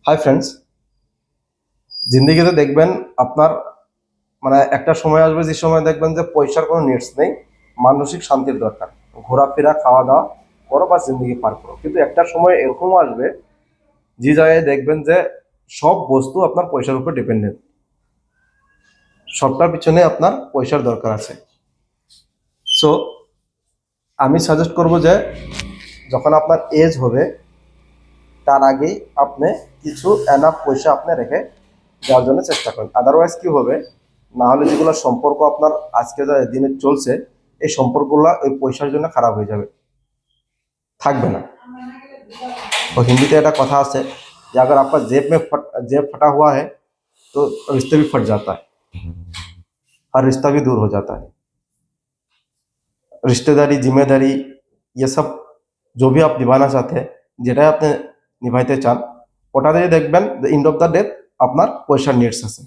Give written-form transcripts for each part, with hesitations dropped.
Hi friends, জিন্দিগিতে দেখবেন আপনার মানে একটা সময় আসবে যে সময় দেখবেন যে পয়সার কোনো নিডস নেই, মানসিক শান্তির দরকার। ঘোরাফেরা, খাওয়া দাওয়া করো বা জিন্দগি পার করো, কিন্তু একটা সময় এরকমও আসবে যে জায়গায় দেখবেন যে সব বস্তু আপনার পয়সার উপর ডিপেন্ডেন্ট, সবটার পিছনে আপনার পয়সার দরকার আছে। সো আমি সাজেস্ট করব যে যখন আপনার এজ হবে তার আগেই আপনি কিছু এনাফ পয়সা আপনি রেখে যাওয়ার জন্য চেষ্টা করেন। আদারওয়াইজ কি হবে, না হলে যেগুলো সম্পর্ক আপনার আজকে যা দিনে চলছে, এই সম্পর্কগুলো ওই পয়সার জন্য খারাপ হয়ে যাবে, থাকবে না। তো হিন্দিতে একটা কথা আছে যে अगर आपका जेब फटा हुआ है तो रिश्ते भी फट जाता है और रिश्ता भी दूर हो जाता है। रिश्तेदारी, जिम्मेदारी, ये सब जो भी आप निभाना चाहते हैं, যেটাই আপনি নিভাইতে চান, ওটাতে দেখবেন এন্ড অফ দ্য ডে আপনার পয়সার নিডস আছে।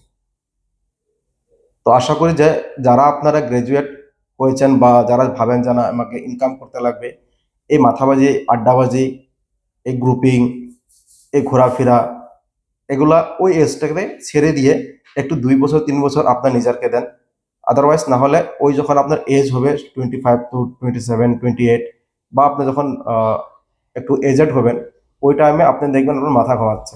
তো আশা করি যে যারা আপনারা গ্রাজুয়েট হয়েছেন বা যারা ভাবেন যে না আমাকে ইনকাম করতে লাগবে, এই মাথাবাজি, আড্ডাবাজি, এই গ্রুপিং, এই ঘোরাফেরা, এগুলা ওই এজটাকে ছেড়ে দিয়ে একটু 2 বছর 3 বছর আপনার নিজেরকে দেন। আদারওয়াইজ না হলে ওই যখন আপনার এজ হবে 25 to 27, 28, বা আপনি যখন একটু এজেড হবেন, ওই টাইমে আপনি দেখবেন আপনার মাথা ঘামাচ্ছে,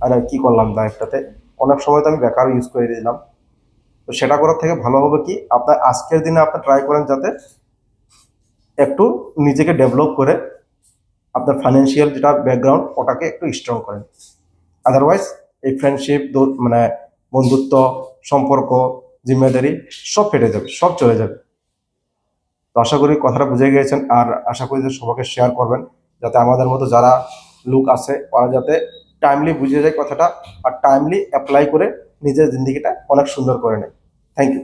আরে কি করলাম লাইফটাতে, অনেক সময় তো আমি বেকার ইউজ করে দিলাম। তো সেটা করার থেকে ভালো হবে কি, আপনার আজকের দিনে আপনি ট্রাই করেন যাতে একটু নিজেকে ডেভেলপ করে আপনার ফাইন্যান্সিয়াল যেটা ব্যাকগ্রাউন্ড ওটাকে একটু স্ট্রং করেন। আদারওয়াইজ এই ফ্রেন্ডশিপ, মানে বন্ধুত্ব, সম্পর্ক, জিম্মেদারি সব ফেটে যাবে, সব চলে যাবে। তো আশা করি কথাটা বুঝে গিয়েছেন, আর আশা করি যে সবাইকে শেয়ার করবেন যাতে আমাদের মতো যারা লোক আছে ওরা যাতে টাইমলি বুঝে যায় কথাটা, আর টাইমলি অ্যাপ্লাই করে নিজের জিন্দগিটা অনেক সুন্দর করে নেয়। Thank you.